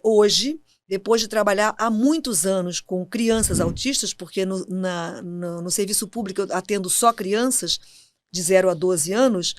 Hoje, depois de trabalhar há muitos anos com crianças autistas, porque no serviço público eu atendo só crianças de 0 a 12 anos,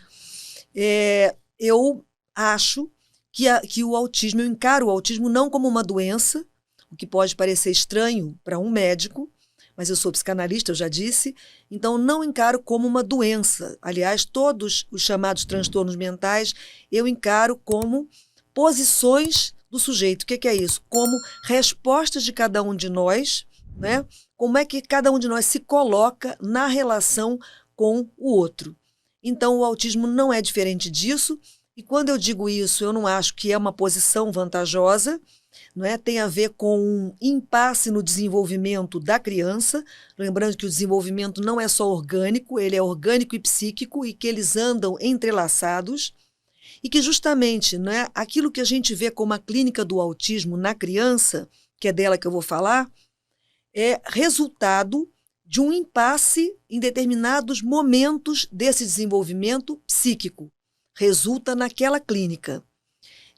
eu acho que o autismo, eu encaro o autismo não como uma doença, o que pode parecer estranho para um médico, mas eu sou psicanalista, eu já disse, então não encaro como uma doença. Aliás, todos os chamados transtornos mentais eu encaro como posições do sujeito. O que é isso? Como respostas de cada um de nós, né? Como é que cada um de nós se coloca na relação com o outro. Então, o autismo não é diferente disso, e quando eu digo isso, eu não acho que é uma posição vantajosa, não é? Tem a ver com um impasse no desenvolvimento da criança, lembrando que o desenvolvimento não é só orgânico, ele é orgânico e psíquico, e que eles andam entrelaçados, e que justamente, né, aquilo que a gente vê como a clínica do autismo na criança, que é dela que eu vou falar, é resultado de um impasse em determinados momentos desse desenvolvimento psíquico. Resulta naquela clínica.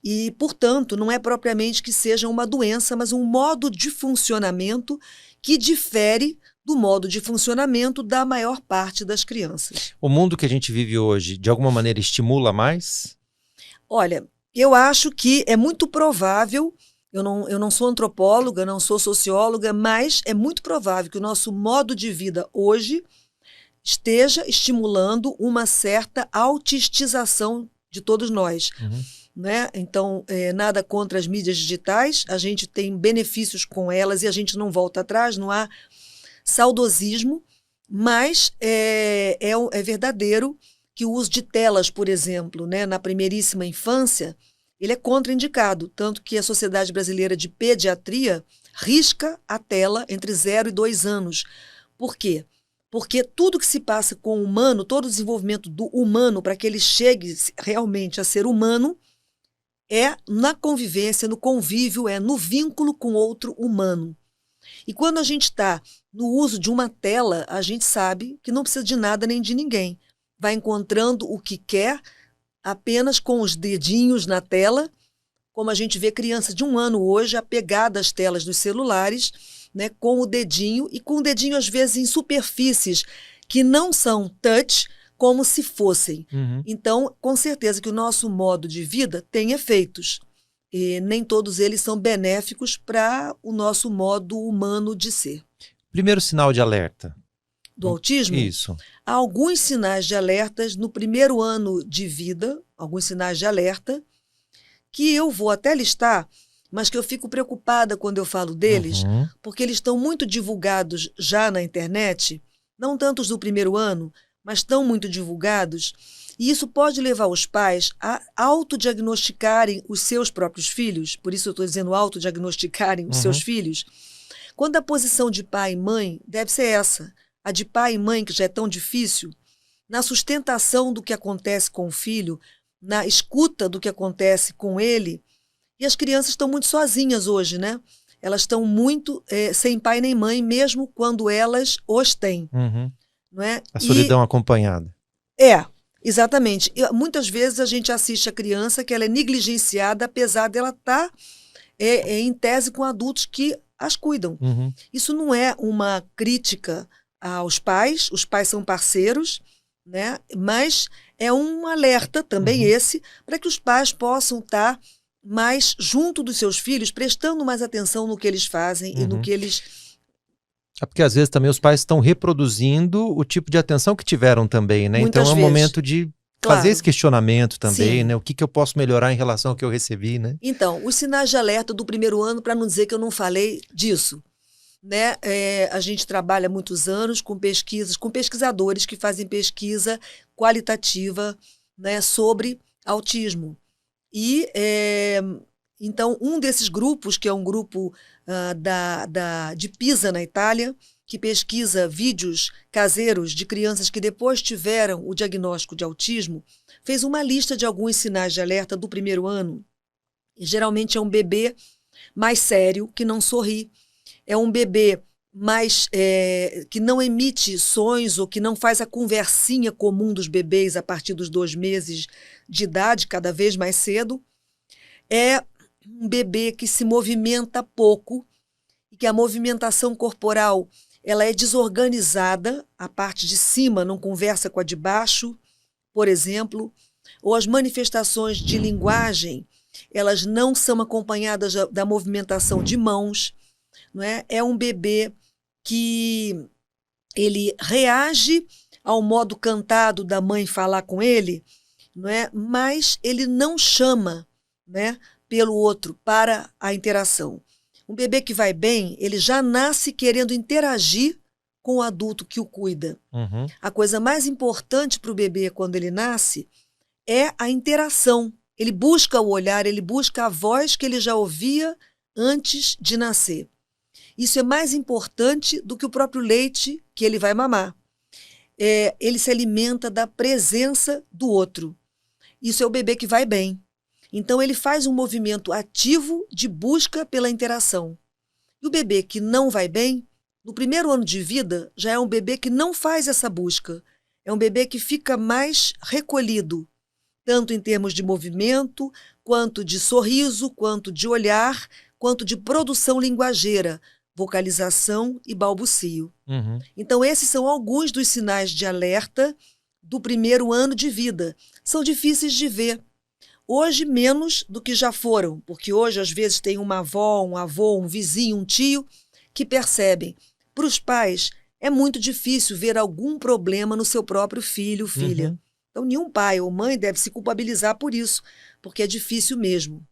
E, portanto, não é propriamente que seja uma doença, mas um modo de funcionamento que difere do modo de funcionamento da maior parte das crianças. O mundo que a gente vive hoje, de alguma maneira, estimula mais? Olha, eu acho que é muito provável, eu não sou antropóloga, não sou socióloga, mas é muito provável que o nosso modo de vida hoje esteja estimulando uma certa autistização de todos nós. Né? Então, nada contra as mídias digitais, a gente tem benefícios com elas e a gente não volta atrás, não há saudosismo, mas é verdadeiro que o uso de telas, por exemplo, né, na primeiríssima infância, ele é contraindicado, tanto que a Sociedade Brasileira de Pediatria risca a tela entre 0 e 2 anos. Por quê? Porque tudo que se passa com o humano, todo o desenvolvimento do humano para que ele chegue realmente a ser humano, é na convivência, no convívio, é no vínculo com outro humano. E quando a gente está no uso de uma tela, a gente sabe que não precisa de nada nem de ninguém. Vai encontrando o que quer apenas com os dedinhos na tela, como a gente vê crianças de 1 ano hoje apegadas às telas dos celulares, né, com o dedinho, e com o dedinho às vezes em superfícies que não são touch, como se fossem. Então, com certeza que o nosso modo de vida tem efeitos. E nem todos eles são benéficos para o nosso modo humano de ser. Primeiro sinal de alerta. Do autismo? Isso. Há alguns sinais de alertas no primeiro ano de vida, alguns sinais de alerta, que eu vou até listar, mas que eu fico preocupada quando eu falo deles, porque eles estão muito divulgados já na internet, não tanto os do primeiro ano, mas estão muito divulgados, e isso pode levar os pais a autodiagnosticarem os seus próprios filhos, por isso eu estou dizendo autodiagnosticarem os seus filhos, quando a posição de pai e mãe deve ser essa, a de pai e mãe, que já é tão difícil, na sustentação do que acontece com o filho, na escuta do que acontece com ele, e as crianças estão muito sozinhas hoje, né? Elas estão muito sem pai nem mãe, mesmo quando elas os têm. Não é? A solidão acompanhada. Exatamente. E, muitas vezes a gente assiste a criança que ela é negligenciada, apesar dela estar em tese com adultos que as cuidam. Isso não é uma crítica aos pais, os pais são parceiros, né? Mas é um alerta também esse, para que os pais possam estar mais junto dos seus filhos, prestando mais atenção no que eles fazem e no que eles... É porque às vezes também os pais estão reproduzindo o tipo de atenção que tiveram também, né? Muitas então é um vezes. Momento de fazer esse questionamento também, né? O que eu posso melhorar em relação ao que eu recebi, né? Então, os sinais de alerta do primeiro ano, para não dizer que eu não falei disso, né? A gente trabalha há muitos anos com pesquisas, com pesquisadores que fazem pesquisa qualitativa, né, sobre autismo. E, então, um desses grupos, que é um grupo de Pisa, na Itália, que pesquisa vídeos caseiros de crianças que depois tiveram o diagnóstico de autismo, fez uma lista de alguns sinais de alerta do primeiro ano. E, geralmente é um bebê mais sério, que não sorri. É um bebê mais que não emite sons ou que não faz a conversinha comum dos bebês a partir dos 2 meses de idade, cada vez mais cedo. é um bebê que se movimenta pouco e que a movimentação corporal ela é desorganizada, a parte de cima não conversa com a de baixo, por exemplo, ou as manifestações de linguagem, elas não são acompanhadas da movimentação de mãos, não é? É um bebê que ele reage ao modo cantado da mãe falar com ele, não é? Mas ele não chama, né, pelo outro para a interação. Um bebê que vai bem, ele já nasce querendo interagir com o adulto que o cuida. Uhum. A coisa mais importante para o bebê quando ele nasce é a interação. Ele busca o olhar, ele busca a voz que ele já ouvia antes de nascer. Isso é mais importante do que o próprio leite que ele vai mamar. Ele se alimenta da presença do outro. Isso é o bebê que vai bem. Então, ele faz um movimento ativo de busca pela interação. E o bebê que não vai bem, no primeiro ano de vida, já é um bebê que não faz essa busca. É um bebê que fica mais recolhido, tanto em termos de movimento, quanto de sorriso, quanto de olhar, quanto de produção linguageira, vocalização e balbucio. Uhum. Então, esses são alguns dos sinais de alerta do primeiro ano de vida. São difíceis de ver. Hoje, menos do que já foram, porque hoje, às vezes, tem uma avó, um avô, um vizinho, um tio, que percebem. Para os pais, é muito difícil ver algum problema no seu próprio filho ou filha. Uhum. Então, nenhum pai ou mãe deve se culpabilizar por isso, porque é difícil mesmo.